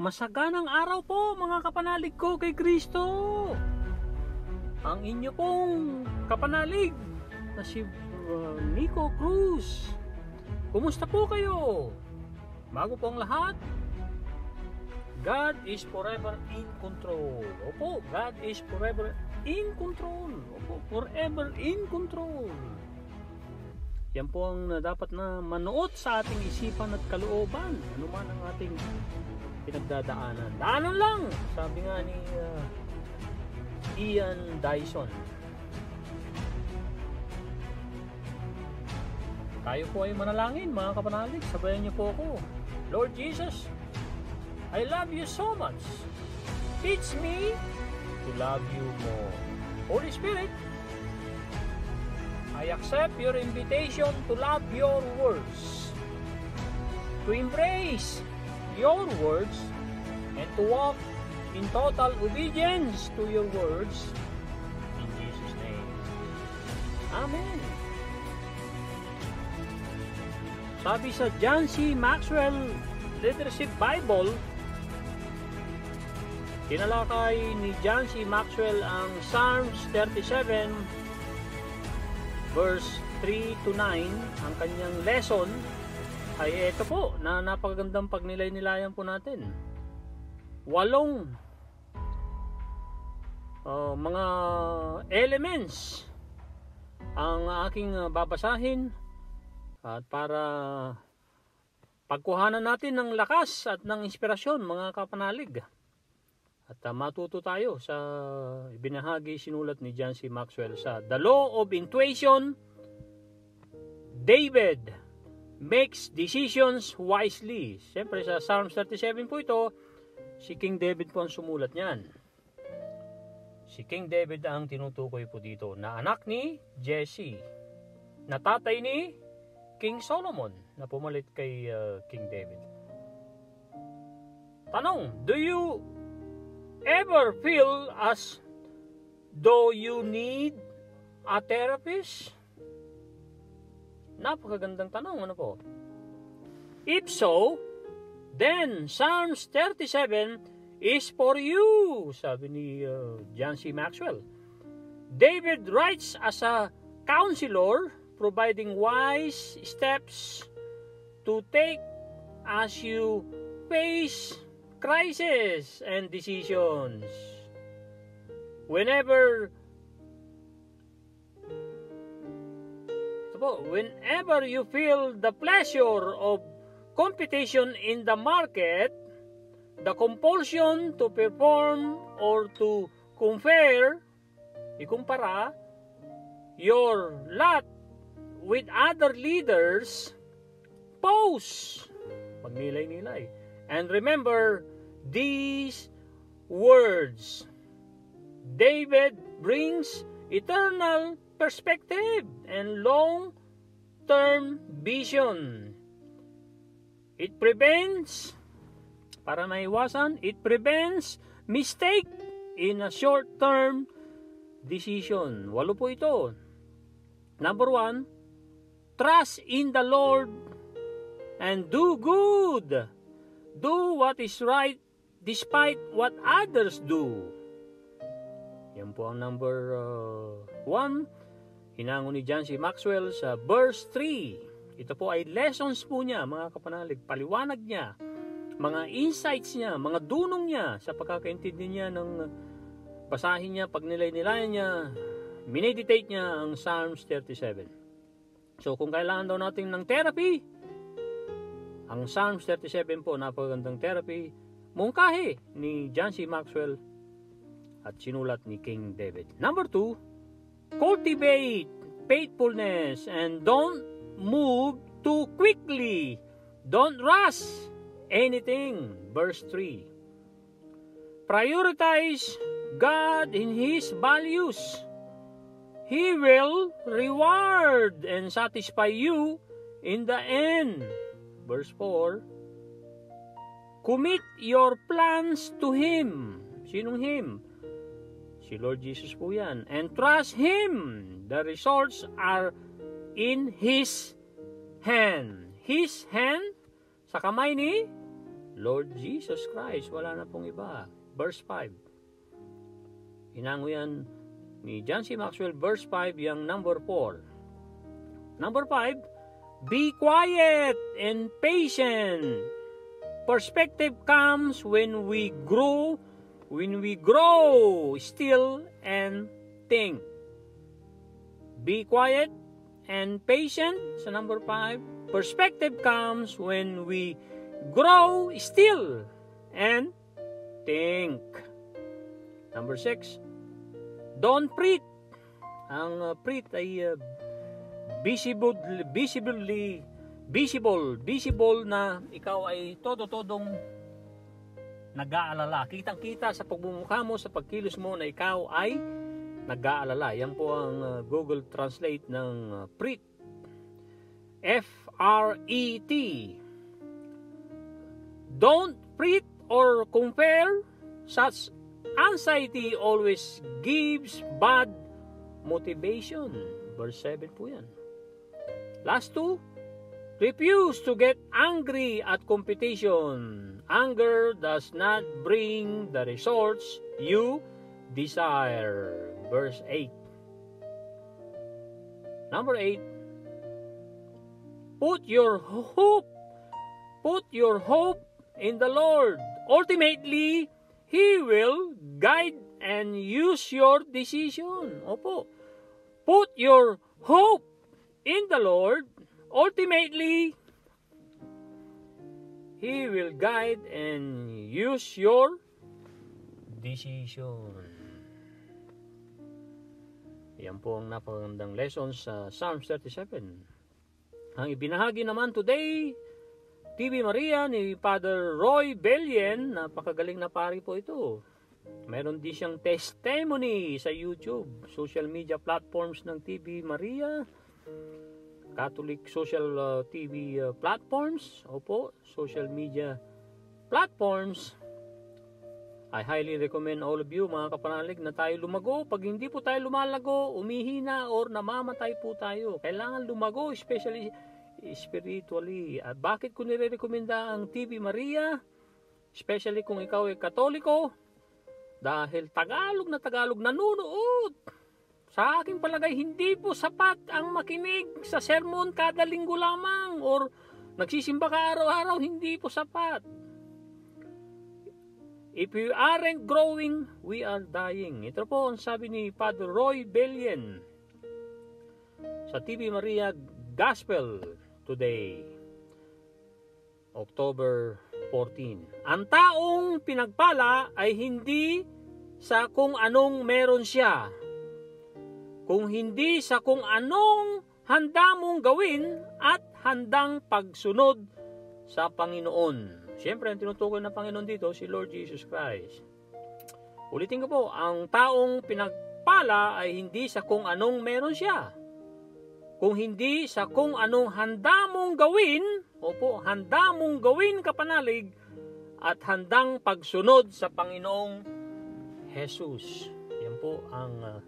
Masaganang araw po mga kapanalig ko kay Kristo. Ang inyo pong kapanalig na si Nico Cruz. Kumusta po kayo? Bago po ang lahat, God is forever in control. Opo, God is forever in control. Opo, forever in control. Yan po ang dapat na manuot sa ating isipan at kalooban. Ano man ang ating pinagdadaanan. Daanan lang! Sabi nga ni Ian Dyson. Tayo po ay manalangin mga kapanalig. Sabayan niyo po ako. Lord Jesus, I love you so much. Teach me to love you more. Holy Spirit, I accept your invitation to love your words, to embrace your words, and to walk in total obedience to your words. In Jesus' name. Amen. Sabi sa John C. Maxwell Leadership Bible, tinalakay ni John C. Maxwell ang Psalms 37 verse 3 to 9. Ang kanyang lesson ay ito po, na napakagandang pagnilay-nilayan po natin. 8 mga elements ang aking babasahin at para pagkuhanan natin ng lakas at ng inspirasyon mga kapanalig. At matuto tayo sa ibinahagi sinulat ni John C. Maxwell sa The Law of Intuition. David makes decisions wisely. Siyempre sa Psalms 37 po ito, si King David po ang sumulat niyan. Si King David ang tinutukoy po dito, na anak ni Jesse, na tatay ni King Solomon, na pumalit kay King David. Tanong, do you ever feel as though you need a therapist? Napakagandang tanong, ano po? If so, then Psalms 37 is for you, sabi ni John C. Maxwell. David writes as a counselor, providing wise steps to take as you face crisis and decisions. Whenever you feel the pleasure of competition in the market, the compulsion to perform or to ikumpara your lot with other leaders, pause, magnilay-nilay, and remember these words. David brings eternal perspective and long-term vision. It prevents mistake in a short-term decision. 8 po ito. Number 1, trust in the Lord and do good. Do what is right despite what others do. Yan po ang number 1. Hinango ni John C. Maxwell sa verse 3. Ito po ay lessons po niya, mga kapanalig. Paliwanag niya, mga insights niya, mga dunong niya sa pagkakaintindi niya ng basahin niya, pagnilay-nilayan niya, mineditate niya ang Psalms 37. So kung kailangan daw natin ng therapy, ang Psalms 37 po, napakagandang therapy, mungkahi ni John C. Maxwell at sinulat ni King David. Number 2, cultivate faithfulness and don't move too quickly. Don't rush anything. Verse 3. Prioritize God in His values. He will reward and satisfy you in the end. Verse 4. Commit your plans to Him. Sinong Him? Si Lord Jesus po yan. And trust Him. The results are in His hand. His hand, sa kamay ni Lord Jesus Christ, wala na pong iba. Verse 5. Hinango yan ni John C. Maxwell, verse 5, yung number 4. Number 5, be quiet and patient. Perspective comes when we grow still and think. Be quiet and patient. Sa number 5, perspective comes when we grow still and think. Number 6, don't preach. Ang preach ay visible na ikaw ay todo-todong nag-aalala. Kitang-kita sa pagmumukha mo, sa pagkilos mo na ikaw ay nag-aalala. Yan po ang Google Translate ng preach. F-R-E-T. Don't fret or compare. Such anxiety always gives bad motivation. Verse 7 po yan. Last 2, refuse to get angry at competition. Anger does not bring the results you desire. Verse 8. Number 8, put your hope in the Lord. Ultimately, He will guide and use your decision. Opo. Put your hope in the Lord. Ultimately, He will guide and use your decision. Yan po ang napakagandang lessons sa Psalms 37. Ang ibinahagi naman today, TV Maria ni Father Roy Belien, napakagaling na pari po ito. Meron din siyang testimony sa YouTube, social media platforms ng TV Maria, Catholic social TV platforms, opo, social media platforms. I highly recommend all of you, mga kapanalig, na tayo lumago. Pag hindi po tayo lumalago, umihina or namamatay po tayo. Kailangan lumago, especially spiritually. At bakit ko nire-recommenda ang TV Maria? Especially kung ikaw ay Katoliko. Dahil Tagalog nanunood. Sa aking palagay, hindi po sapat ang makinig sa sermon kada linggo lamang or nagsisimba ka araw-araw, hindi po sapat. If we aren't growing, we are dying. Ito po ang sabi ni Father Roy Belien sa TV Maria Gospel today, October 14. Ang taong pinagpala ay hindi sa kung anong meron siya, kung hindi sa kung anong handa mong gawin at handang pagsunod sa Panginoon. Siyempre, ang tinutukoy ng Panginoon dito, si Lord Jesus Christ. Ulitin ko po, ang taong pinagpala ay hindi sa kung anong meron siya, kung hindi sa kung anong handa mong gawin, opo, handa mong gawin, kapanalig, at handang pagsunod sa Panginoong Jesus. Yan po ang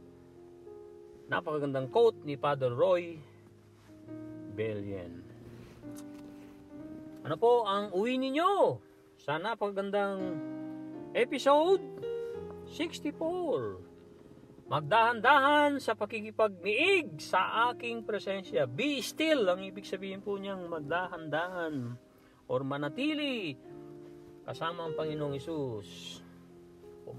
napakagandang quote ni Father Roy Belien. Ano po ang uwi ninyo sa napakagandang episode 64? Magdahan-dahan sa pakikipagniig sa aking presensya. Be still, ang ibig sabihin po niyang magdahan-dahan or manatili kasama ang Panginoong Hesus.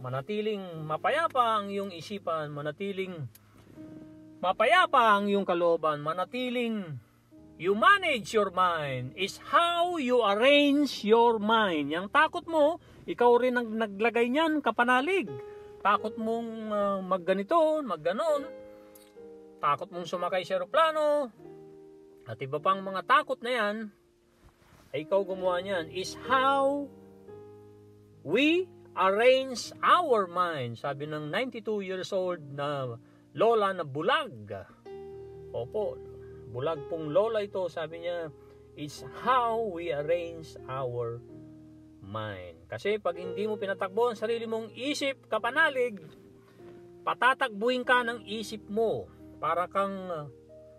Manatiling mapayapa ang iyong isipan, manatiling mapayapa ang iyong kalooban, manatiling you manage your mind is how you arrange your mind. Yang takot mo, ikaw rin ang naglagay niyan, kapanalig. Takot mong magganito, magganon. Takot mong sumakay sa aeroplano. At iba pang mga takot na yan, ay ikaw gumawa niyan. Is how we arrange our mind. Sabi ng 92 years old na lola na bulag. Opo, bulag pong lola ito, sabi niya, it's how we arrange our mind. Kasi pag hindi mo pinatakbo ang sarili mong isip, kapanalig, patatakbuhin ka ng isip mo. Para kang,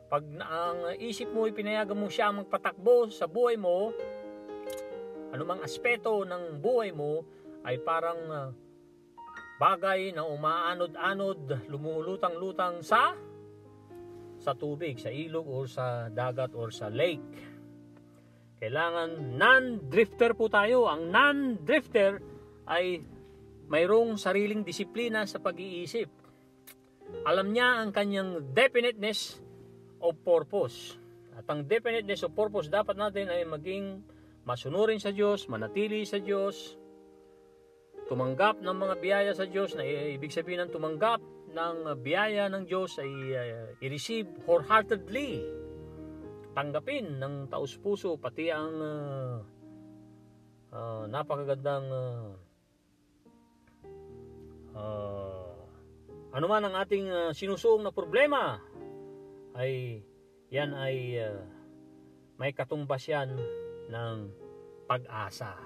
pag ang isip mo ipinayagan mo siya magpatakbo sa buhay mo, anumang aspeto ng buhay mo ay parang bagay na umaanod-anod, lumulutang-lutang sa tubig, sa ilog or sa dagat or sa lake. Kailangan non-drifter po tayo. Ang non-drifter ay mayroong sariling disiplina sa pag-iisip. Alam niya ang kanyang definiteness of purpose. At ang definiteness of purpose dapat natin ay maging masunurin sa Diyos, manatili sa Diyos, tumanggap ng mga biyaya sa Diyos, na ibig sabihin ng tumanggap ng biyaya ng Diyos ay i-receive wholeheartedly. Tanggapin ng taus-puso, pati ang napakagandang ano man ang ating sinusuong na problema, ay yan ay may katumbas yan ng pag-asa.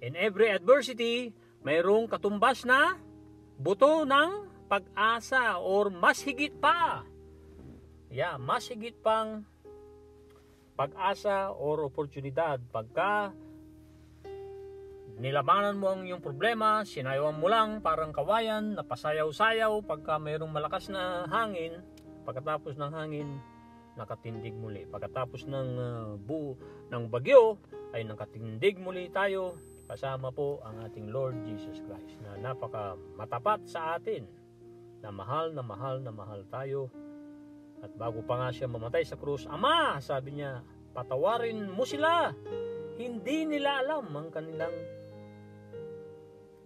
In every adversity, mayroong katumbas na buto ng pag-asa or mas higit pa. Mas higit pang pag-asa or oportunidad. Pagka nilabanan mo ang iyong problema, sinayawan mo lang parang kawayan, napasayaw-sayaw, pagka mayroong malakas na hangin, pagkatapos ng hangin, nakatindig muli. Pagkatapos ng bagyo, ay nakatindig muli tayo, kasama po ang ating Lord Jesus Christ, na napaka matapat sa atin, na mahal tayo. At bago pa nga siya mamatay sa krus, Ama, sabi niya, patawarin mo sila, hindi nila alam ang kanilang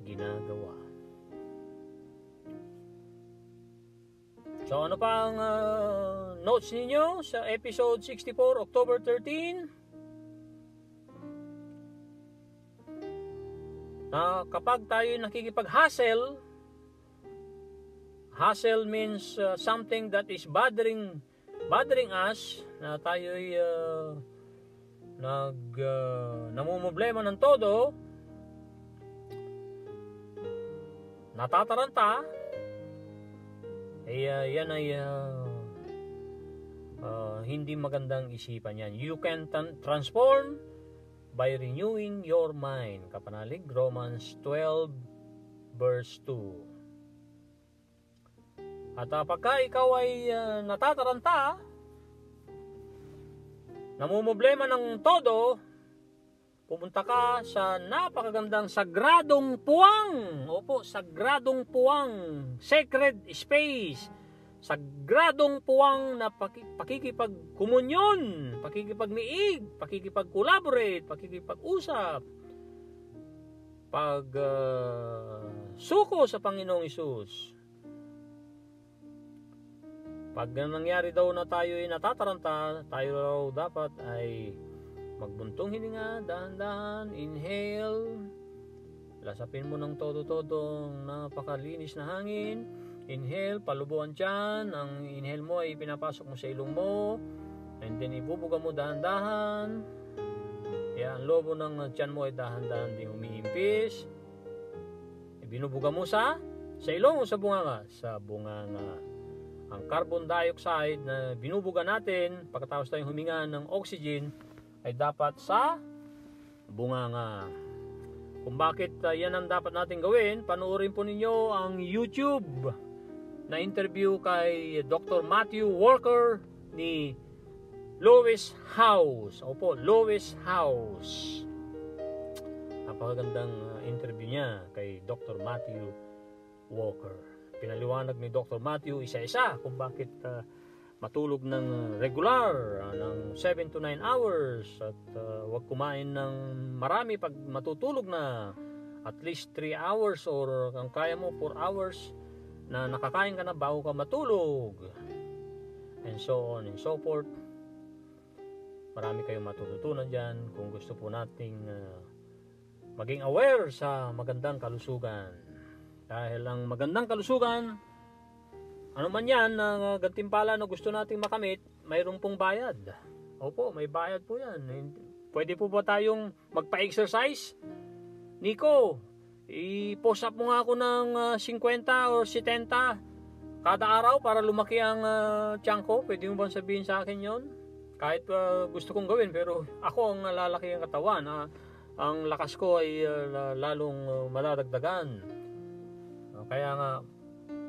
ginagawa. So ano pa ang notes ninyo sa episode 64, October 13? Kapag tayo nakikipag-hustle, hustle means something that is bothering us, na tayo'y namumblema ng todo, natataranta, yan ay hindi magandang isipan yan. You can transform by renewing your mind. Kapanalig, Romans 12 verse 2. At pagka ikaw ay natataranta, namumblema ng todo, pumunta ka sa napakagandang sagradong puwang. Opo, sagradong puwang, sacred space, sagradong puwang na pakikipagkomunyon, pakikipagniig, pakikipag-collaborate, pakikipag-usap, suko sa Panginoong Hesus. Pag nangyari daw na tayo ay natataranta, tayo raw dapat ay magbuntong hininga, dahan-dahan, inhale, lasapin mo ng todo-todong napakalinis na hangin, inhale, palubuan tiyan, ang inhale mo ay pinapasok mo sa ilong mo, and then ibubuga mo dahan-dahan, ang lobo ng tiyan mo ay dahan-dahan din umiimpis, ibinubuga mo sa ilong o sa bunganga? Sa bunganga. Ang carbon dioxide na binubuga natin pagkatapos tayong huminga ng oxygen ay dapat sa bunganga. Kung bakit yan ang dapat natin gawin, panoorin po ninyo ang YouTube na interview kay Dr. Matthew Walker ni Lois House. Opo, Lois House. Napakagandang interview niya kay Dr. Matthew Walker. Pinaliwanag ni Dr. Matthew isa-isa kung bakit matulog ng regular ng 7 to 9 hours at huwag kumain ng marami pag matutulog na, at least 3 hours or kung kaya mo 4 hours na nakakain ka na bago ka matulog, and so on and so forth. Marami kayong matututunan dyan kung gusto po nating maging aware sa magandang kalusugan. Dahil ang magandang kalusugan, ano man yan, na gantimpala na gusto nating makamit, mayroon pong bayad. Opo, may bayad po yan. Pwede po ba tayong magpa-exercise? Nico, i-post up mo nga ako ng 50 or 70 kada araw para lumaki ang tiyan ko. Pwede mo ba sabihin sa akin yon? Kahit gusto kong gawin, pero ako ang lalaki ang katawan. ang lakas ko ay lalong madadagdagan. Kaya nga,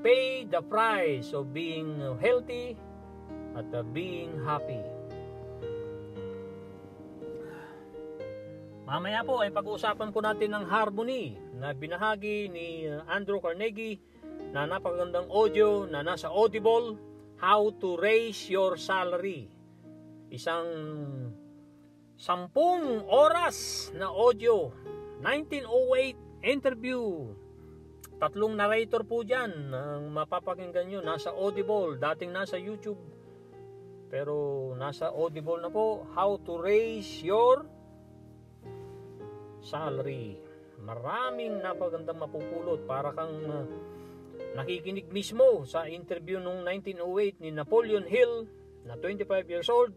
pay the price of being healthy at being happy. Mamaya po ay pag-uusapan po natin ng harmony na binahagi ni Andrew Carnegie na napakagandang audio na nasa Audible, How to Raise Your Salary. Isang 10 oras na audio, 1908 interview. 3 narrator po dyan ang mapapakinggan nyo. Nasa Audible, dating nasa YouTube. Pero nasa Audible na po, How to Raise Your Salary. Maraming napagandang mapupulot. Para kang nakikinig mismo sa interview nung 1908 ni Napoleon Hill na 25 years old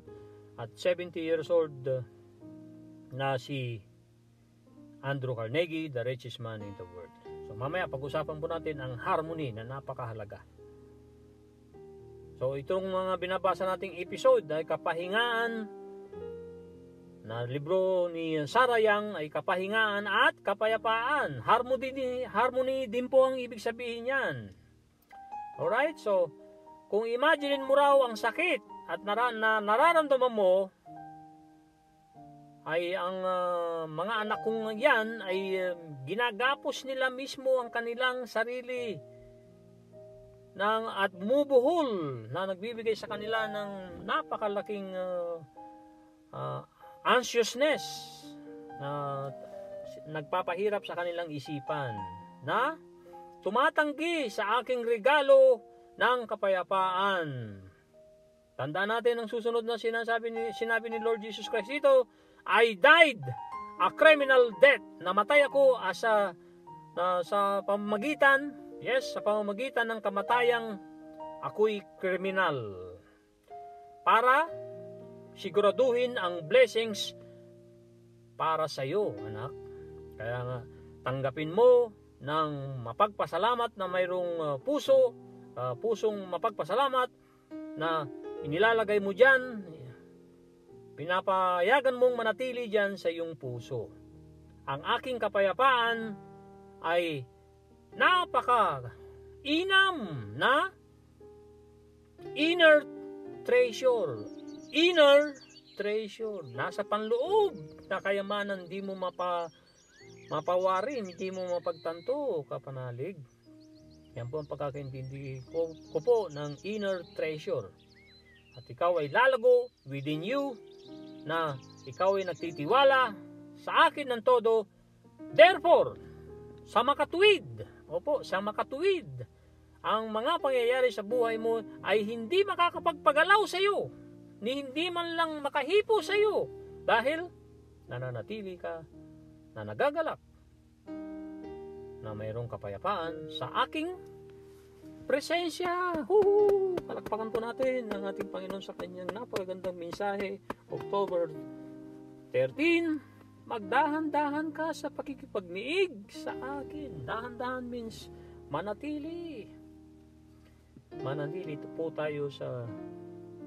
at 70 years old na si Andrew Carnegie, the richest man in the world. So mamaya pag-usapan po natin ang harmony na napakahalaga. So itong mga binabasa nating episode ay kapahingaan na libro ni Sarah Young ay kapahingaan at kapayapaan. Harmony din po ang ibig sabihin niyan. Alright, so kung imagine mo raw ang sakit at nararamdaman mo ay ang mga anak kong yan ay ginagapos nila mismo ang kanilang sarili at mubuhol na nagbibigay sa kanila ng napakalaking anxiousness na nagpapahirap sa kanilang isipan na tumatanggi sa aking regalo ng kapayapaan. Tandaan natin ang susunod na sinabi ni Lord Jesus Christ dito, I died a criminal death. Namatay ako sa pamamagitan ng kamatayang ako'y kriminal. Para siguraduhin ang blessings para sa iyo, anak. Kaya nga, tanggapin mo ng mapagpasalamat na mayroong pusong mapagpasalamat na inilalagay mo dyan, pinapayagan mong manatili dyan sa iyong puso. Ang aking kapayapaan ay napaka-inam na inner treasure. Inner treasure. Nasa panloob na kayamanan, hindi mo mapawarin, hindi mo mapagtanto, kapanalig. Yan po ang pagkakaintindi ko po ng inner treasure. At ikaw ay lalago within you na ikaw ay nagtitiwala sa akin ng todo. Therefore, sa makatuwid, ang mga pangyayari sa buhay mo ay hindi makakapagpagalaw sa iyo, ni hindi man lang makahipo sa iyo, dahil nananatili ka na nagagalak na mayroong kapayapaan sa aking presensya. Palakpakan po natin ang ating Panginoon sa kanyang napakagandang mensahe. October 13, magdahan-dahan ka sa pakikipagniig sa akin. Dahan-dahan means manatili. Manatili po tayo sa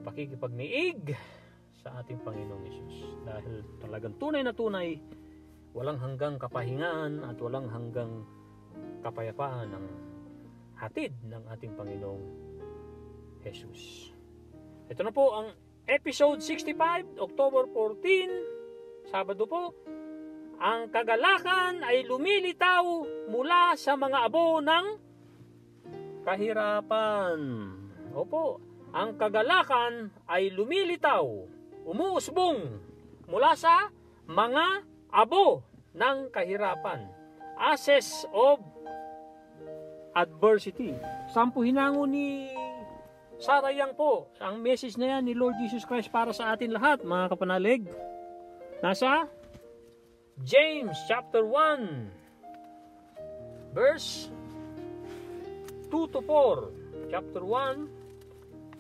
pakikipagniig sa ating Panginoong Hesus. Dahil talagang tunay na tunay, walang hanggang kapahingaan at walang hanggang kapayapaan ang hatid ng ating Panginoong Hesus. Ito na po ang episode 65, October 14, Sabado po. Ang kagalakan ay lumilitaw mula sa mga abo ng kahirapan. Opo, ang kagalakan ay lumilitaw, umuusbong mula sa mga abo ng kahirapan. Ashes of adversity. Saan po hinango ni Sarah Young po? Ang message na yan ni Lord Jesus Christ para sa atin lahat, mga kapanalig. Nasa James chapter 1 verse 2 to 4. Chapter 1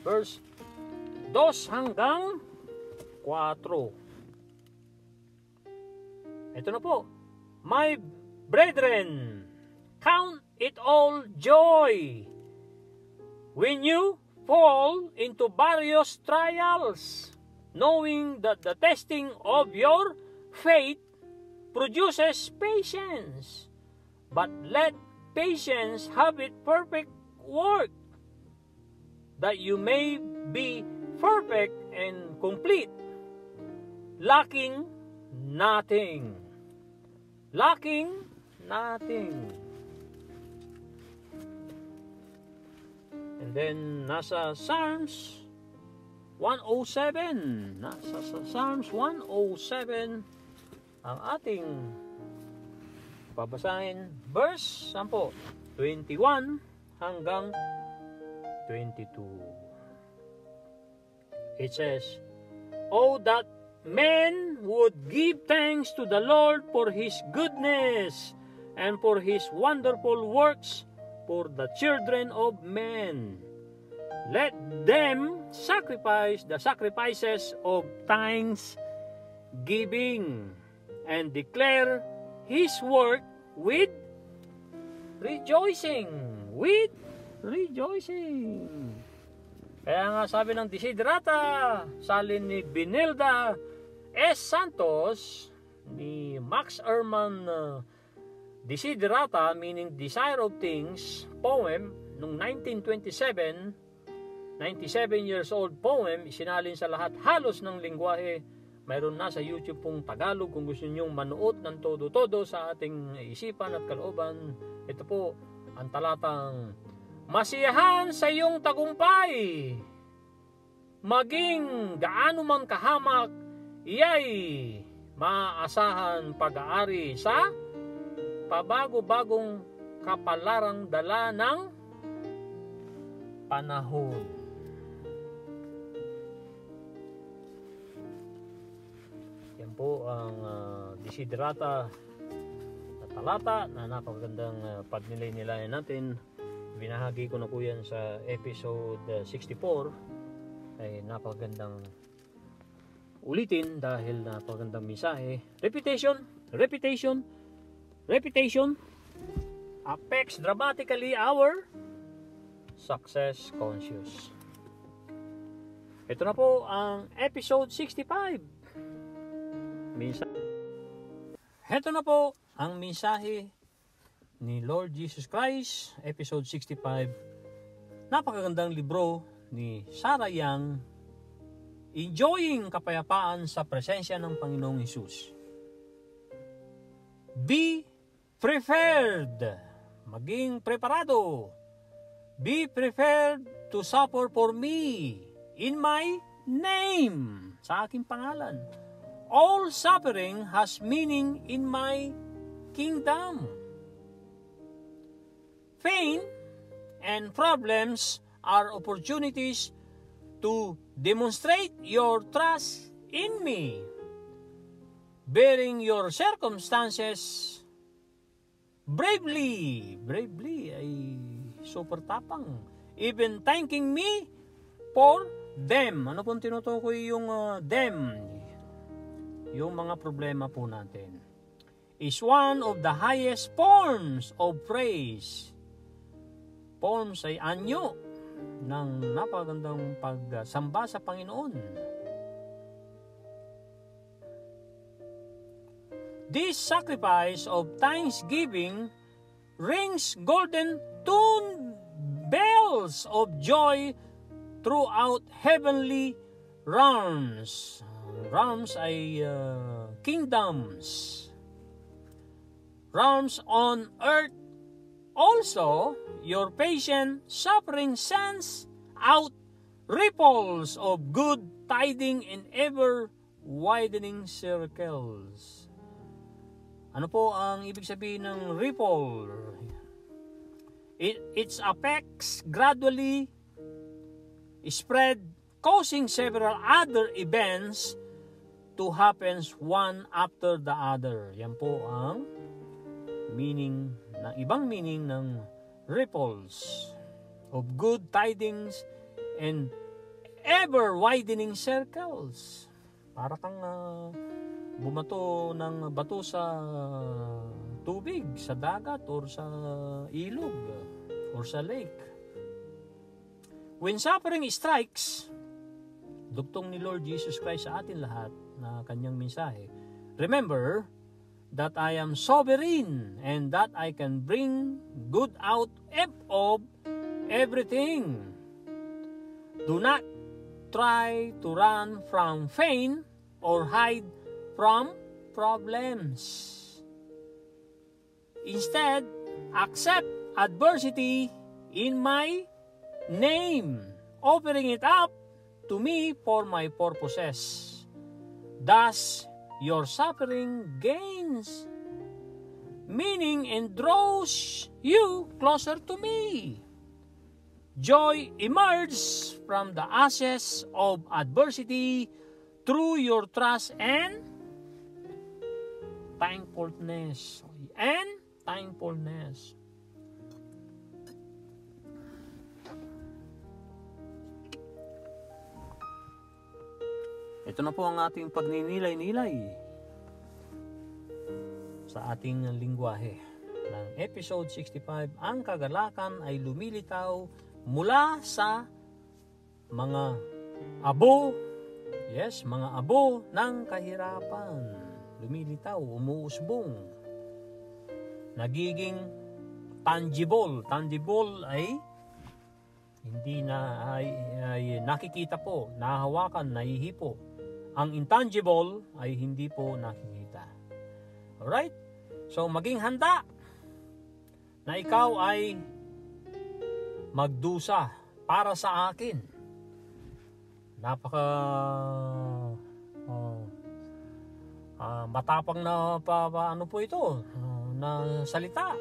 verse 2 hanggang 4. Ito na po. My brethren, count it all joy when you fall into various trials, knowing that the testing of your faith produces patience. But let patience have its perfect work, that you may be perfect and complete, lacking nothing. Lacking nothing. And then, nasa Psalms 107. Nasa Psalms 107 ang ating babasahin. Verse 10, 21 hanggang 22. It says, "Oh, that men would give thanks to the Lord for His goodness and for His wonderful works for the children of men. Let them sacrifice the sacrifices of thanksgiving and declare His work with rejoicing." With rejoicing. Kaya nga sabi ng Desiderata, salin ni Benilda S. Santos, ni Max Ehrman Desiderata, meaning Desire of Things, poem, nung 1927, 97 years old poem, isinalin sa lahat halos ng lingwahe. Mayroon na sa YouTube pong Tagalog kung gusto nyong manood ng todo-todo sa ating isipan at kalooban. Ito po ang talatang, "Masiyahan sa iyong tagumpay, maging gaano man kahamak, iyay maaasahan pag-aari sa pabago-bagong kapalarang dala ng panahon." Yan po ang Desiderata na talata na napakagandang pagnilay-nilayan natin. Binahagi ko na po yan sa episode 64. Ay napakagandang ulitin dahil napakagandang mensahe. Repetition affects dramatically our success conscious. Ito na po ang episode 65. Ito na po ang mensahe ni Lord Jesus Christ, episode 65. Napakagandang libro ni Sarah Young, Enjoying Kapayapaan sa Presensya ng Panginoong Hesus. Be prepared. Maging preparado. Be prepared to suffer for me in my name. Sa aking pangalan. All suffering has meaning in my kingdom. Pain and problems are opportunities to demonstrate your trust in me. Bearing your circumstances bravely ay super tapang. Even thanking me for them. Ano pong tinutukoy yung them? Yung mga problema po natin. Is one of the highest forms of praise. Forms ay anyo ng napagandang pagsamba sa Panginoon. This sacrifice of thanksgiving rings golden tune bells of joy throughout heavenly realms. Realms ay kingdoms. Realms on earth also. Your patient suffering sends out ripples of good tidings in ever widening circles. Ano po ang ibig sabihin ng ripple? Its effects gradually spread, causing several other events to happen one after the other. Yan po ang meaning, ibang meaning ng ripples of good tidings and ever widening circles. Para kang bumato ng bato sa tubig, sa dagat or sa ilog or sa lake. When suffering strikes, dugtong ni Lord Jesus Christ sa atin lahat na kanyang mensahe, remember that I am sovereign and that I can bring good out of everything. Do not try to run from pain or hide from problems. Instead, accept adversity in my name, offering it up to me for my purposes. Thus, your suffering gains meaning and draws you closer to me. Joy emerges from the ashes of adversity through your trust and thankfulness. Ito na po ang ating pagninilay-nilay sa ating lingwahe ng episode 65. Ang kagalakan ay lumilitaw mula sa mga abo, mga abo ng kahirapan. Lumilitaw, umuusbong, nagiging tangible. Tangible ay hindi na ay nakikita po, nahahawakan, nahihipo. Ang intangible ay hindi po nakikita. Alright? So maging handa na ikaw ay magdusa para sa akin. Napaka matapang na ano po ito na salita.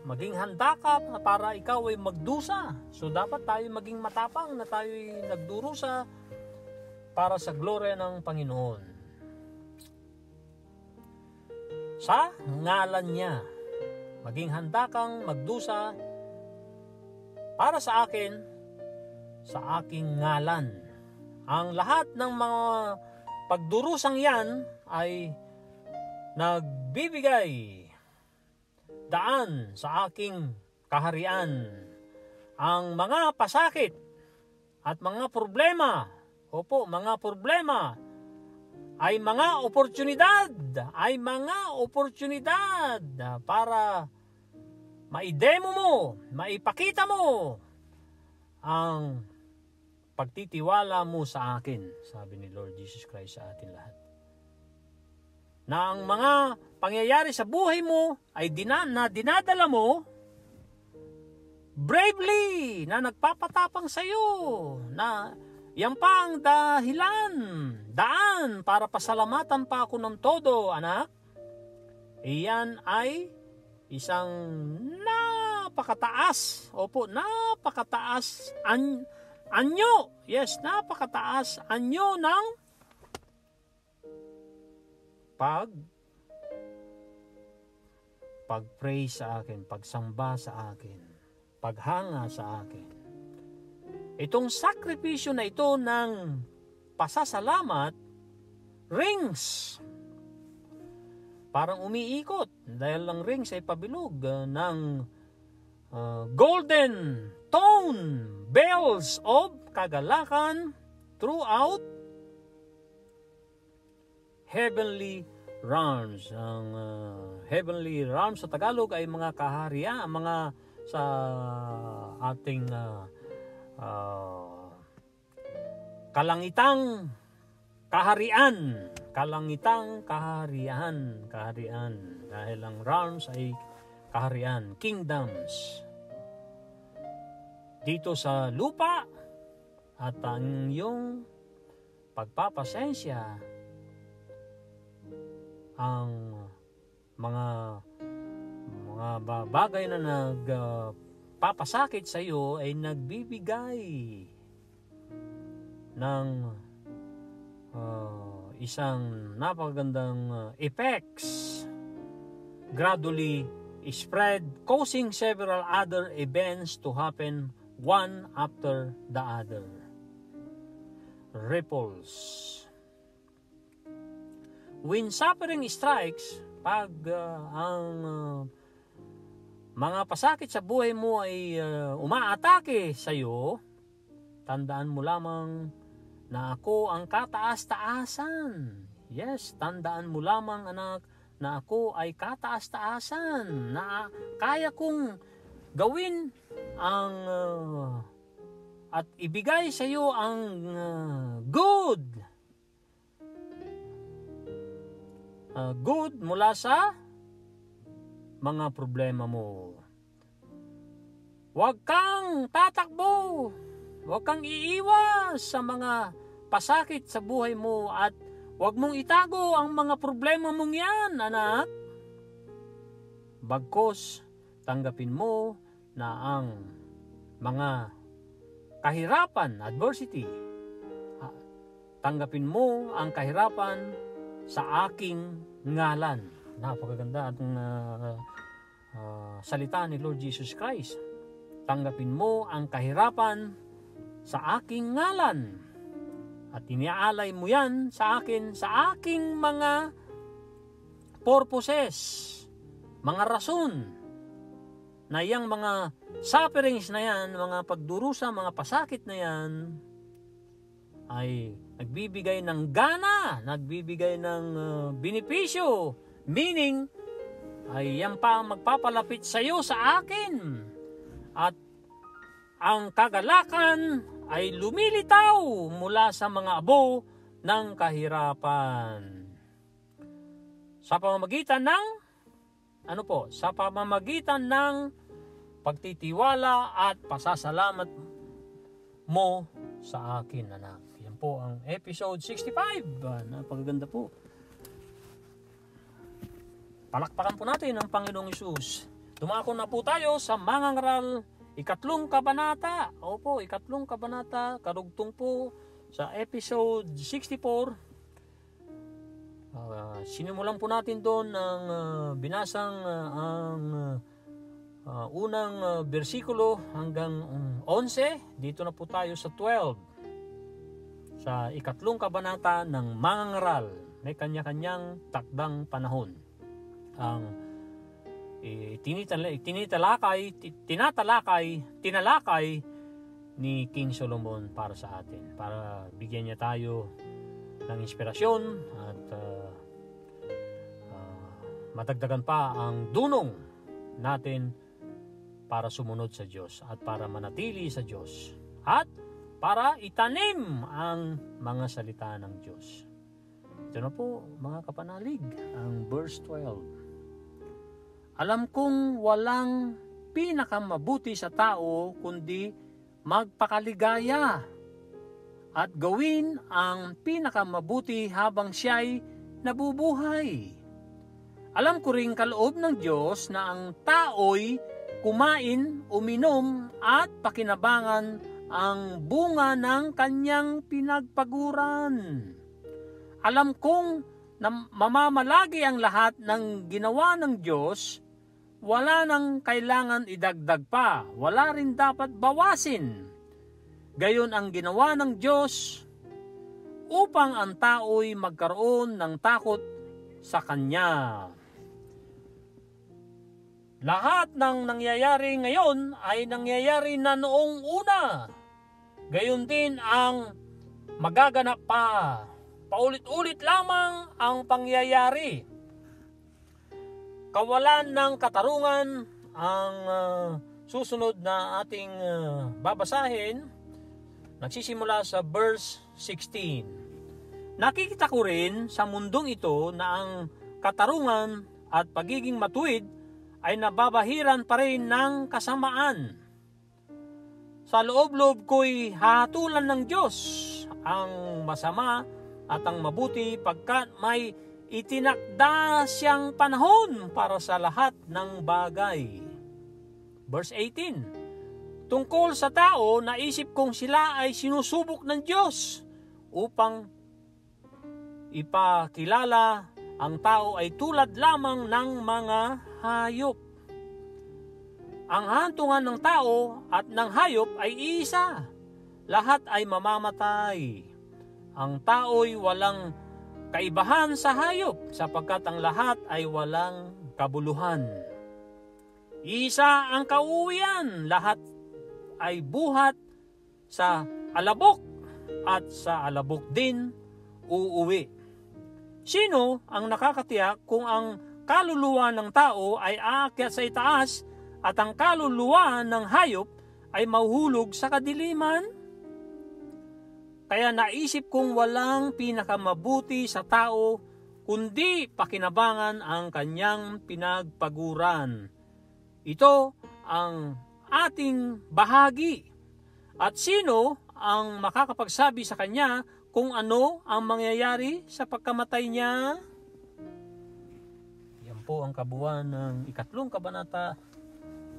Maging handa ka para ikaw ay magdusa. So dapat tayo maging matapang na tayo ay nagdurusa para sa gloria ng Panginoon. Sa ngalan niya, maging handa kang magdusa para sa akin, sa aking ngalan. Ang lahat ng mga pagdurusang yan ay nagbibigay daan sa aking kaharian. Ang mga pasakit at mga problema, mga problema ay mga oportunidad para maidemo mo, maipakita mo ang pagtitiwala mo sa akin, sabi ni Lord Jesus Christ sa atin lahat. Na ang mga pangyayari sa buhay mo ay dinadala mo bravely, na nagpapatapang sa iyo, na yan pa ang daan para pasalamatan pa ako ng todo, anak. Iyan ay isang napakataas anyo. Yes, napakataas anyo ng pag-pray sa akin, pagsamba sa akin, paghanga sa akin. Itong sakripisyo na ito ng pasasalamat rings. Parang umiikot dahil ang rings ay pabilog ng golden tone bells of kagalakan throughout heavenly realms. Ang heavenly realms sa Tagalog ay mga kaharian, mga sa ating kalangitang kaharian. Dahil ang realms ay kaharian, kingdoms. Dito sa lupa at ang iyong pagpapasensya, ang mga bagay na nagpapasakit sa iyo ay nagbibigay ng isang napakagandang effects, gradually spread, causing several other events to happen one after the other. Ripples. When suffering strikes, pag ang mga pasakit sa buhay mo ay umaatake sa iyo, tandaan mo lamang na ako ang kataas-taasan. Yes, tandaan mo lamang, anak, na ako ay kataas-taasan, na kaya kong gawin ang at ibigay sa iyo ang good mula sa mga problema mo. Huwag kang tatakbo, huwag kang iiwas sa mga pasakit sa buhay mo, at huwag mong itago ang mga problema mong yan, anak. Bagkus, tanggapin mo na ang mga kahirapan, adversity, tanggapin mo ang kahirapan sa aking ngalan. Napakaganda ang salita ni Lord Jesus Christ. Tanggapin mo ang kahirapan sa aking ngalan. At iniaalay mo yan sa akin, sa aking mga purposes, mga rason, na yung mga sufferings na yan, mga pagdurusa, mga pasakit na yan, ay nagbibigay ng gana, nagbibigay ng benepisyo, meaning, ay yan pa ang magpapalapit sa iyo sa akin. At ang kagalakan ay lumilitaw mula sa mga abo ng kahirapan. Sa pamamagitan ng, sa pamamagitan ng pagtitiwala at pasasalamat mo sa akin, anak. Yan po ang episode 65. Napakaganda po. Palakpakan po natin ang Panginoong Hesus. Dumako na po tayo sa Mangangaral, 3 kabanata. Opo, 3 kabanata, karugtong po sa episode 64. Sinimulan po natin doon ng binasang ang unang bersikulo hanggang 11. Dito na po tayo sa 12. Sa 3 kabanata ng Mangangaral, may kanya-kanyang takdang panahon. Ang tinalakay ni King Solomon para sa atin, para bigyan niya tayo ng inspirasyon at madagdagan pa ang dunong natin para sumunod sa Diyos at para manatili sa Diyos at para itanim ang mga salita ng Diyos. Ito na po, mga kapanalig, ang verse 12. Alam kong walang pinakamabuti sa tao kundi magpakaligaya at gawin ang pinakamabuti habang siya'y nabubuhay. Alam ko ring kaloob ng Diyos na ang tao'y kumain, uminom at pakinabangan ang bunga ng kanyang pinagpaguran. Alam kong na mamamalagi ang lahat ng ginawa ng Diyos. Wala nang kailangan idagdag pa, wala rin dapat bawasin. Gayon ang ginawa ng Diyos upang ang tao'y magkaroon ng takot sa Kanya. Lahat ng nangyayari ngayon ay nangyayari na noong una. Gayon din ang magaganap pa. Paulit-ulit lamang ang pangyayari. Kawalan ng katarungan ang susunod na ating babasahin. Nagsisimula sa verse 16. Nakikita ko rin sa mundong ito na ang katarungan at pagiging matuwid ay nababahiran pa rin ng kasamaan. Sa loob-loob ko'y hahatulan ng Diyos ang masama at ang mabuti pagkat may itinakda siyang panahon para sa lahat ng bagay. Verse 18. Tungkol sa tao, naisip kong sila ay sinusubok ng Diyos upang ipakilala ang tao ay tulad lamang ng mga hayop. Ang hantungan ng tao at ng hayop ay isa. Lahat ay mamamatay. Ang tao'y walang kaibahan sa hayop sapagkat ang lahat ay walang kabuluhan. Isa ang kauwian, lahat ay buhat sa alabok at sa alabok din uuwi. Sino ang nakakatiyak kung ang kaluluwa ng tao ay aakyat sa itaas at ang kaluluwa ng hayop ay mahuhulog sa kadiliman? Kaya naisip kong walang pinakamabuti sa tao kundi pakinabangan ang kanyang pinagpaguran. Ito ang ating bahagi. At sino ang makakapagsabi sa kanya kung ano ang mangyayari sa pagkamatay niya? Yan po ang kabuuan ng 3 kabanata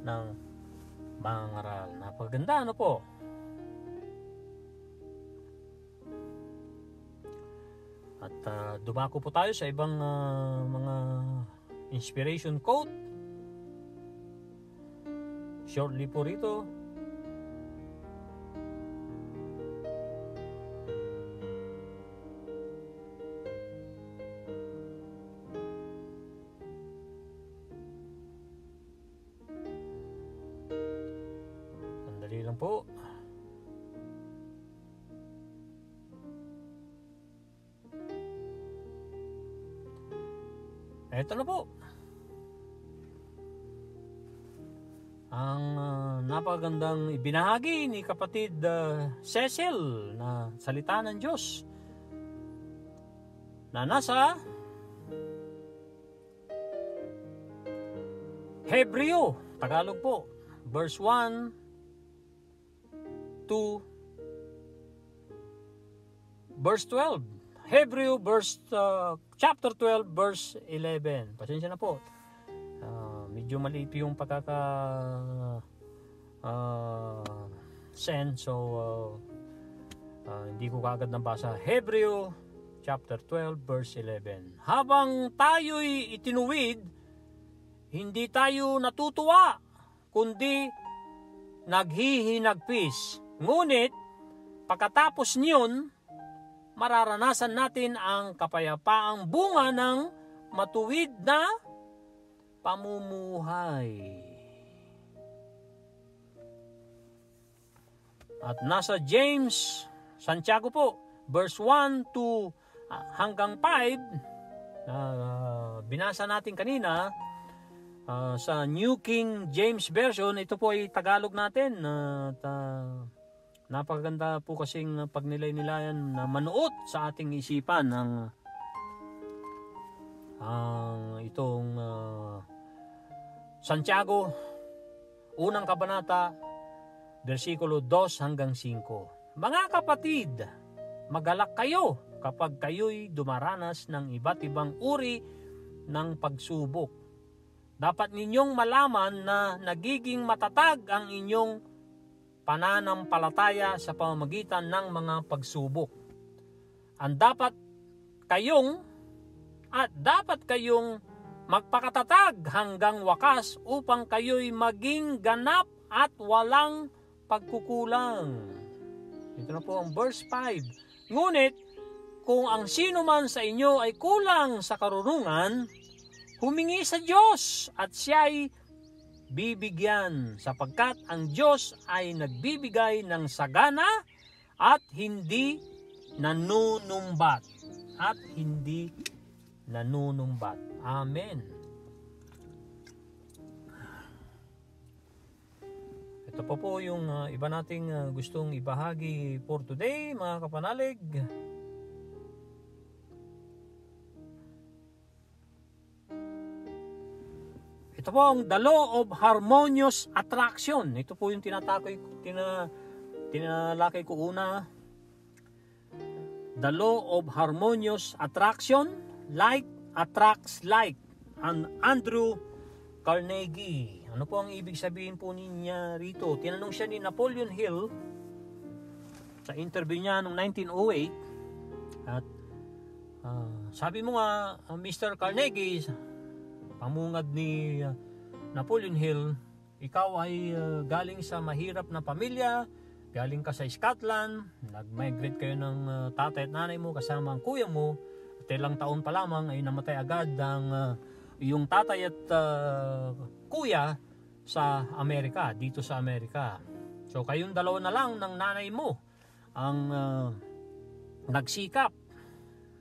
ng mga ngaral. Napaganda, ano po? At dumako po tayo sa ibang mga inspiration quote. Shortly po rito. Sandali lang po. Ito na po. Ang napagandang ibinahagi ni kapatid Cecil na salita ng Diyos na nasa Hebreo, Tagalog po, verse 1 to verse 12. Hebreo chapter 12 verse 11. Pasensya na po. Medyo maliit yung send, so hindi ko kaagad nabasa. Hebreo chapter 12 verse 11. Habang tayo'y itinuwid, hindi tayo natutuwa, kundi naghihinagpis. Ngunit pagkatapos niyon, mararanasan natin ang kapayapaang bunga ng matuwid na pamumuhay. At nasa James, Santiago po, verse 1 to hanggang 5, binasa natin kanina sa New King James Version. Ito po ay Tagalog natin. Napakaganda po kasing pagnilay-nilayan na manuot sa ating isipan ng itong Santiago, unang kabanata, versikulo 2 hanggang 5. Mga kapatid, magalak kayo kapag kayo'y dumaranas ng iba't ibang uri ng pagsubok. Dapat ninyong malaman na nagiging matatag ang inyong pananampalataya sa pamamagitan ng mga pagsubok. Dapat kayong magpakatatag hanggang wakas upang kayo'y maging ganap at walang pagkukulang. Ito na po ang verse 5. Ngunit kung ang sino man sa inyo ay kulang sa karunungan, humingi sa Diyos at siya'y bibigyan, sapagkat ang Diyos ay nagbibigay ng sagana at hindi nanunumbat. Amen. Ito po yung iba nating gustong ibahagi for today, mga kapanalig. Ito po ang the law of harmonious attraction. Ito po yung tinalakay ko una. The law of harmonious attraction, like attracts like. Andrew Carnegie. Ano po ang ibig sabihin po niya rito? Tinanong siya ni Napoleon Hill sa interview niya noong 1908. At sabi mo nga, Mr. Carnegie, pamungad ni Napoleon Hill, ikaw ay galing sa mahirap na pamilya, galing ka sa Scotland, nag-migrate kayo ng tatay at nanay mo kasama ang kuya mo, at ilang taon pa lamang ay namatay agad ang yung tatay at kuya sa Amerika, dito sa Amerika. So kayong dalawa na lang ng nanay mo ang nagsikap,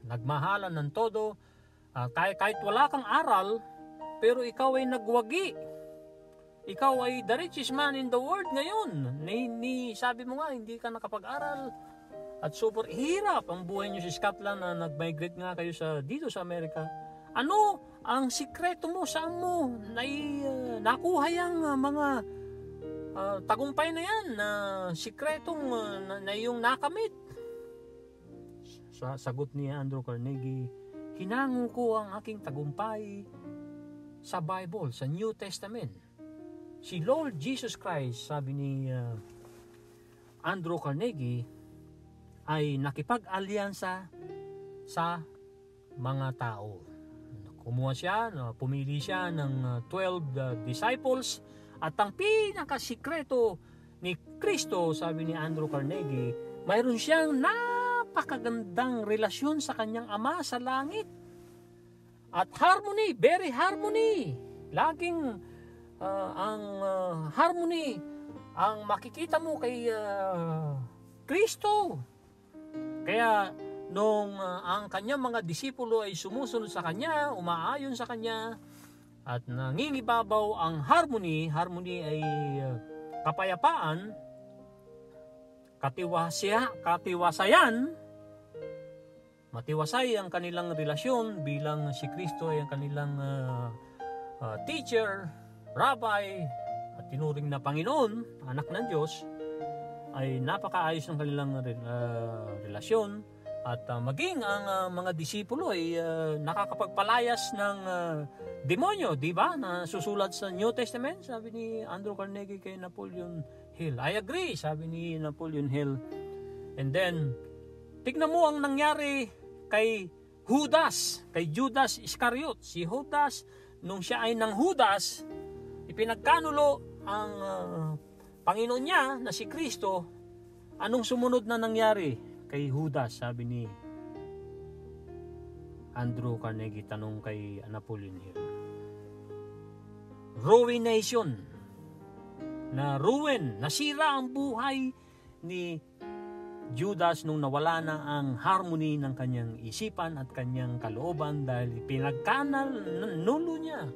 nagmahalan ng todo, kahit wala kang aral, pero ikaw ay nagwagi. Ikaw ay the richest man in the world ngayon. Sabi mo nga, hindi ka nakapag-aral. At super hirap ang buhay nyo sa Scotland na nag-migrate nga kayo dito sa Amerika. Ano ang sikreto mo? Saan mo nakuha yung mga tagumpay na yan na sikretong na yung nakamit? Sa sagot ni Andrew Carnegie, hinango ko ang aking tagumpay sa Bible, sa New Testament. Si Lord Jesus Christ, sabi ni Andrew Carnegie, ay nakipag-alyansa sa mga tao. Kumuha siya, pumili siya ng 12 disciples, at ang pinakasikreto ni Kristo, sabi ni Andrew Carnegie, mayroon siyang napakagandang relasyon sa kanyang Ama sa langit. At harmony, very harmony. Laging ang harmony ang makikita mo kay Kristo. Kaya nung ang kanyang mga disipulo ay sumusunod sa kanya, umaayon sa kanya, at nangingibabaw ang harmony ay kapayapaan, katiwasayan, matiwasay ang kanilang relasyon bilang si Kristo ay ang kanilang teacher, rabbi, at tinuring na Panginoon, anak ng Diyos, ay napakaayos ng kanilang relasyon. At maging ang mga disipulo ay nakakapagpalayas ng demonyo, di ba? Na susulat sa New Testament, sabi ni Andrew Carnegie kay Napoleon Hill. I agree, sabi ni Napoleon Hill. And then, tignan mo ang nangyari kay Judas Iscariot. Si Judas, nung siya ay ng Judas, ipinagkanulo ang Panginoon niya na si Kristo. Anong sumunod na nangyari kay Judas, sabi ni Andrew Carnegie, tanong kay Napoleon Hill? Ruination. Nasira ang buhay ni Judas nung nawala na ang harmony ng kanyang isipan at kanyang kalooban dahil pinagkanulo niya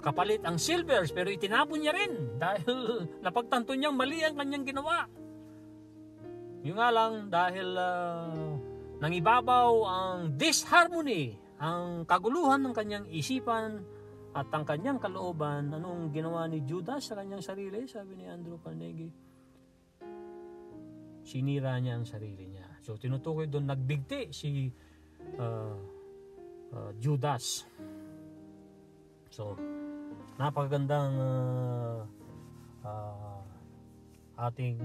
kapalit ang silvers, pero itinapon niya rin dahil napagtanto niyang mali ang kanyang ginawa. Yung nga lang, dahil nangibabaw ang disharmony, ang kaguluhan ng kanyang isipan at ang kanyang kalooban, anong ginawa ni Judas sa kanyang sarili? Sabi ni Andrew Carnegie, sinira niya ang sarili niya. So tinutukoy doon, nagbigti si Judas. So napakagandang ating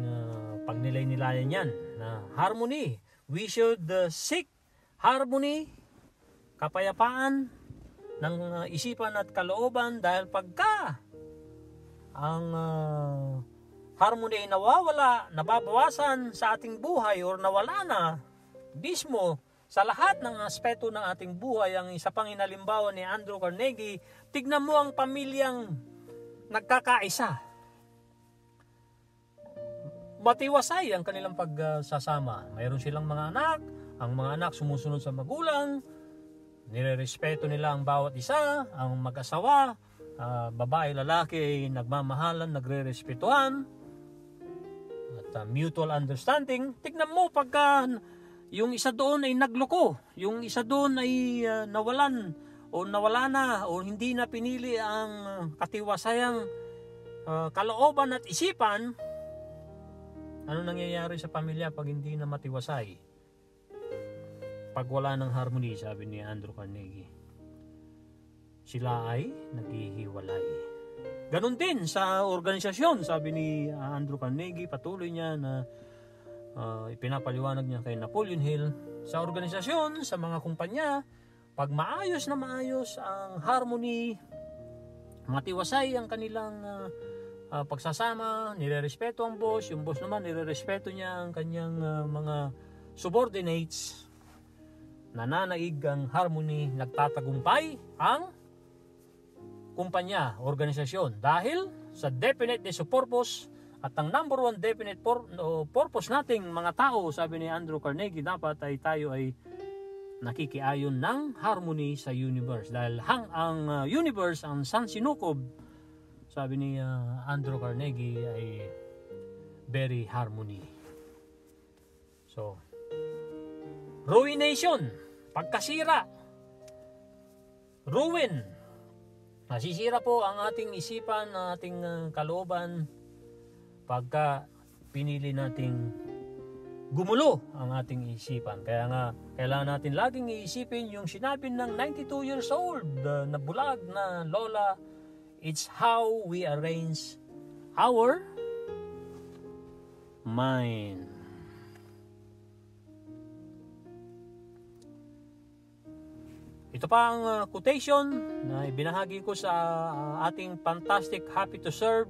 pagnilay-nilayan yan na harmony. We should seek harmony, kapayapaan ng isipan at kalooban, dahil pagka ang harmony ay nawawala, nababawasan sa ating buhay or nawala na mismo sa lahat ng aspeto ng ating buhay. Ang isa pang inalimbawa ni Andrew Carnegie, tignan mo ang pamilyang nagkakaisa. Matiwasay ang kanilang pagsasama. Mayroon silang mga anak, ang mga anak sumusunod sa magulang, nirerespeto nila ang bawat isa, ang mag-asawa, babae, lalaki ay nagmamahalan, nagre-respetuhan, at mutual understanding. Tignan mo pagka yung isa doon ay nagloko, yung isa doon ay nawala na o hindi na pinili ang katiwasayang kalooban at isipan. Ano nangyayari sa pamilya pag hindi na matiwasay? Pag wala ng harmony, sabi ni Andrew Carnegie, sila ay naghihiwalay. Ganon din sa organisasyon, sabi ni Andrew Carnegie, patuloy niya na ipinapaliwanag niya kay Napoleon Hill. Sa organisasyon, sa mga kumpanya, pag maayos na maayos ang harmony, matiwasay ang kanilang pagsasama, nirerespeto ang boss, yung boss naman nirerespeto niya ang kanyang mga subordinates, nananaig ang harmony, nagtatagumpay ang kumpanya, organisasyon, dahil sa definiteness of purpose. At ang number one definite purpose nating mga tao, sabi ni Andrew Carnegie, dapat ay tayo ay nakikiayon ng harmony sa universe. Dahil ang universe, ang sansinukob, sabi ni Andrew Carnegie, ay very harmony. So, ruination, pagkasira, ruin, nasisira po ang ating isipan, ang ating kalooban pagka pinili nating gumulo ang ating isipan. Kaya nga, kailangan natin laging iisipin yung sinabi ng 92 years old na bulag na lola, it's how we arrange our mind. Ito pa ang quotation na ibinahagi ko sa ating fantastic Happy to Serve.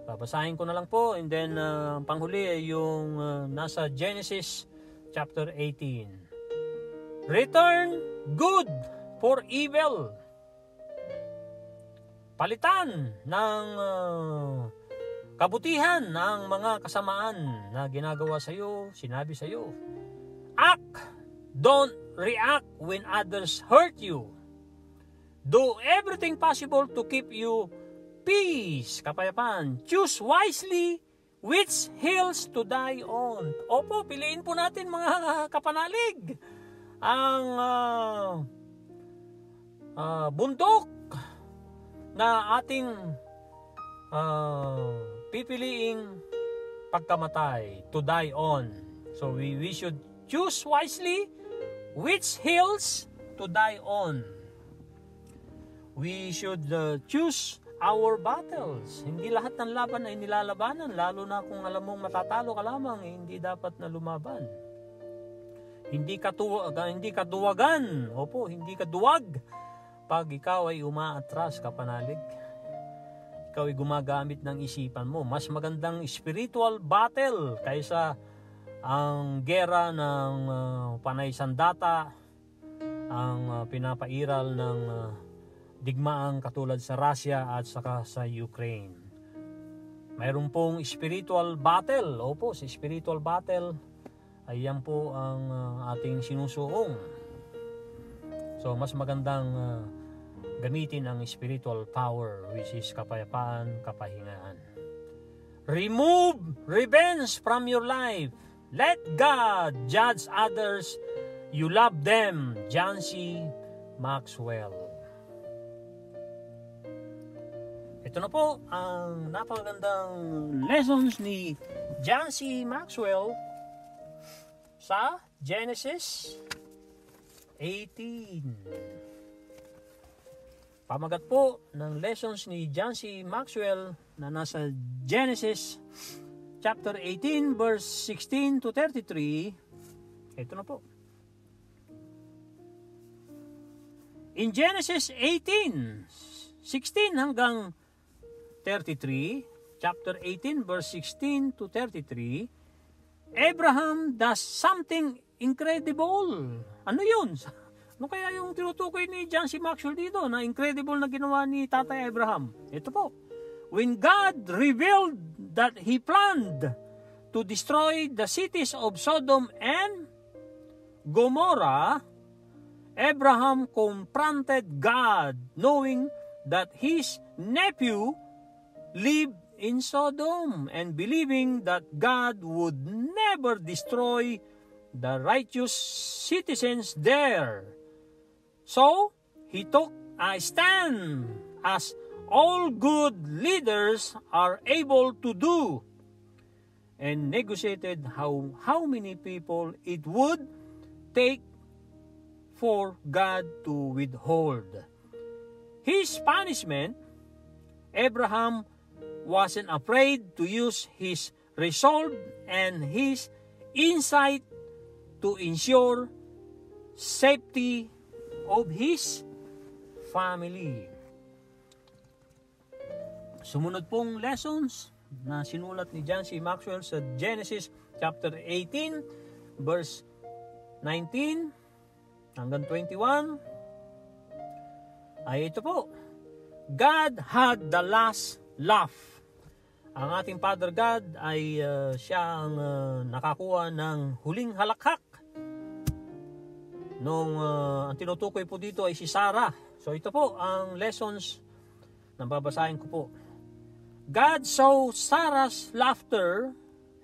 Babasahin ko na lang po, and then panghuli ay yung nasa Genesis chapter 18. Return good for evil. Palitan ng kabutihan ng mga kasamaan na ginagawa sa iyo, sinabi sa iyo. Act, don't react when others hurt you. Do everything possible to keep you peace, kapayapaan. Choose wisely which hills to die on. Opo, piliin po natin mga kapanalig ang bundok na ating pipiliing pagkamatay, to die on. So we should choose wisely which hills to die on. We should choose our battles. Hindi lahat ng laban ay nilalabanan, lalo na kung alam mong matatalo ka lamang, hindi dapat na lumaban. Hindi kaduwagan. Opo, hindi kaduwag pag ikaw ay umaatras, kapanalig. Ikaw ay gumagamit ng isipan mo. Mas magandang spiritual battle kaysa ang gera ng panay sandata, ang pinapairal ng digmaang katulad sa Russia at saka sa Ukraine. Mayroon pong spiritual battle. Opo, sa spiritual battle ay yan po ang ating sinusuong. So mas magandang gamitin ang spiritual power, which is kapayapaan, kapahingahan. Remove revenge from your life. Let God judge others. You love them. John C. Maxwell. Ito na po ang napakagandang lessons ni John C. Maxwell sa Genesis 18. Pamagat po ng lessons ni John C. Maxwell na nasa Genesis chapter 18 verse 16 to 33. Ito na po. In Genesis 18, 16 hanggang 33, chapter 18 verse 16 to 33, Abraham does something incredible. Ano yun? Ano kaya yung tinutukoy ni John C. Maxwell dito na incredible na ginawa ni Tatay Abraham? Ito po. When God revealed that He planned to destroy the cities of Sodom and Gomorrah, Abraham confronted God, knowing that his nephew lived in Sodom and believing that God would never destroy the righteous citizens there. So, he took a stand as all good leaders are able to do and negotiated how many people it would take for God to withhold his punishment. Abraham wasn't afraid to use his resolve and his insight to ensure safety of his family. Sumunod pong lessons na sinulat ni John C. Maxwell sa Genesis chapter 18 verse 19 hanggang 21 ay ito po. God had the last laugh. Ang ating Father God ay siya ang nakakuha ng huling halakhak. ang tinutukoy po dito ay si Sarah. So ito po ang lessons na babasahin ko po. God saw Sarah's laughter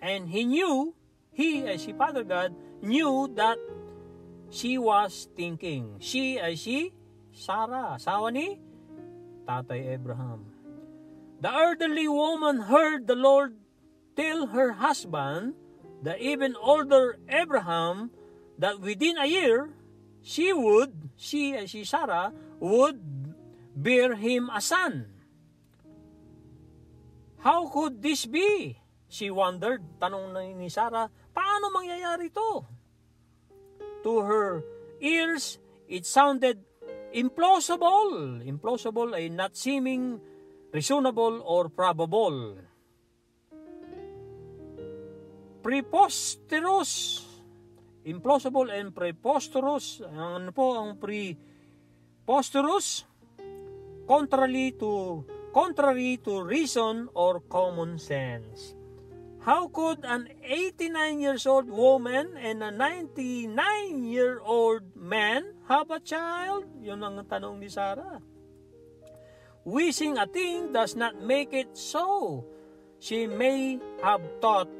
and he ay si Father God, knew that she was thinking. She ay si Sarah, asawa ni Tatay Abraham. The elderly woman heard the Lord tell her husband, the even older Abraham, that within a year, she ay si Sarah, would bear him a son. How could this be? She wondered. Tanong ni Sarah, paano mangyayari to? To her ears, it sounded implausible. Implausible ay not seeming reasonable or probable. Preposterous. Implausible and preposterous. Ano po ang preposterous? Contrary to reason or common sense. How could an 89 years old woman and a 99-year-old man have a child? Yun ang tanong ni Sarah. Wishing a thing does not make it so, she may have thought.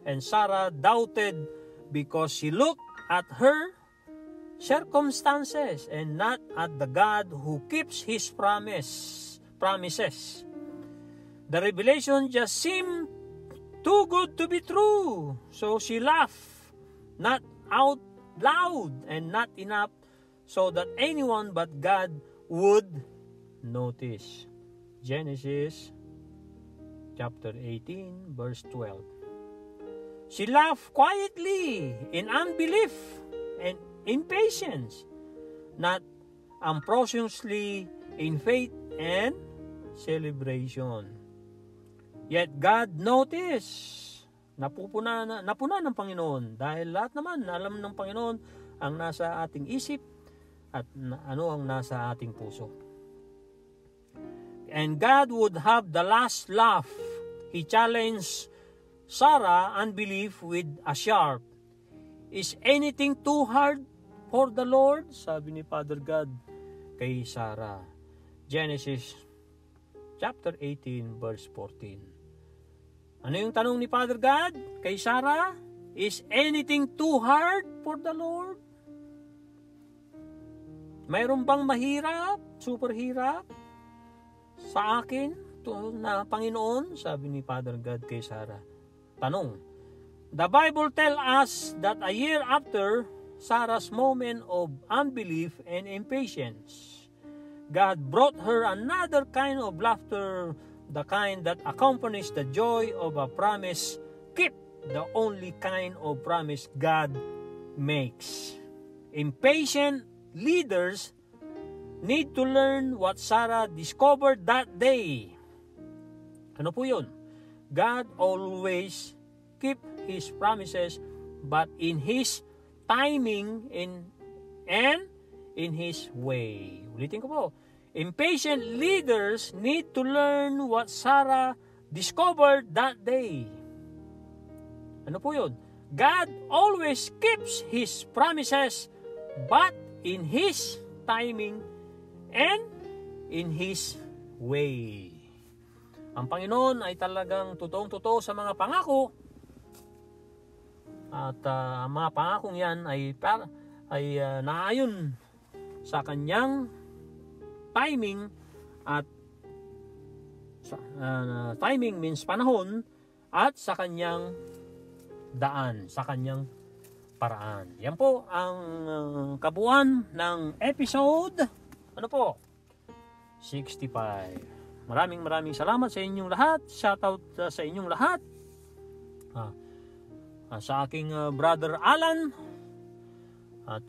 And Sarah doubted because she looked at her circumstances and not at the God who keeps his promises. The revelation just seemed too good to be true. So she laughed, not out loud and not enough so that anyone but God would notice. Genesis chapter 18 verse 12. She laughed quietly in unbelief and impatience, not uproariously in faith and celebration. Yet God noticed, napuna ng Panginoon dahil lahat naman alam ng Panginoon ang nasa ating isip at ano ang nasa ating puso. And God would have the last laugh. He challenged Sarah unbelief with a sharp, "Is anything too hard for the Lord?" Sabi ni Father God kay Sarah. Genesis chapter 18 verse 14. Ano yung tanong ni Father God kay Sarah? Is anything too hard for the Lord? Mayroon bang mahirap, super hirap sa akin na Panginoon? Sabi ni Father God kay Sarah. Tanong. The Bible tells us that a year after Sarah's moment of unbelief and impatience, God brought her another kind of laughter, the kind that accompanies the joy of a promise kept, the only kind of promise God makes. Impatient leaders need to learn what Sarah discovered that day. Ano po yun? God always keep His promises, but in His timing and in His way. Ulitin ko po. Impatient leaders need to learn what Sarah discovered that day. Ano po yun? God always keeps His promises, but in His timing and in His way. Ang Panginoon ay talagang totoong-totoo sa mga pangako. At ang mga pangakong yan ay naayon sa kanyang timing, at timing means panahon, at sa kanyang daan, sa kanyang paraan. Yan po ang kabuuan ng episode 65. Maraming salamat sa inyong lahat. Shoutout sa inyong lahat. Sa aking brother Alan. At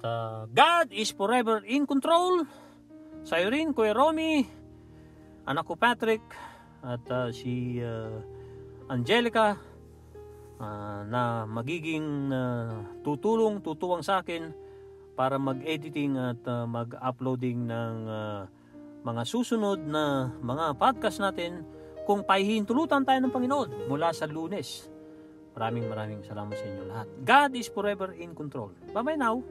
God is forever in control. Sa iyo rin, Kuya Romy, anak ko Patrick, at si Angelica, na magiging tutuwang sa akin para mag-editing at mag-uploading ng mga susunod na mga podcast natin kung pahihintulutan tayo ng Panginoon mula sa Lunes. Maraming salamat sa inyo lahat. God is forever in control. Bye-bye now.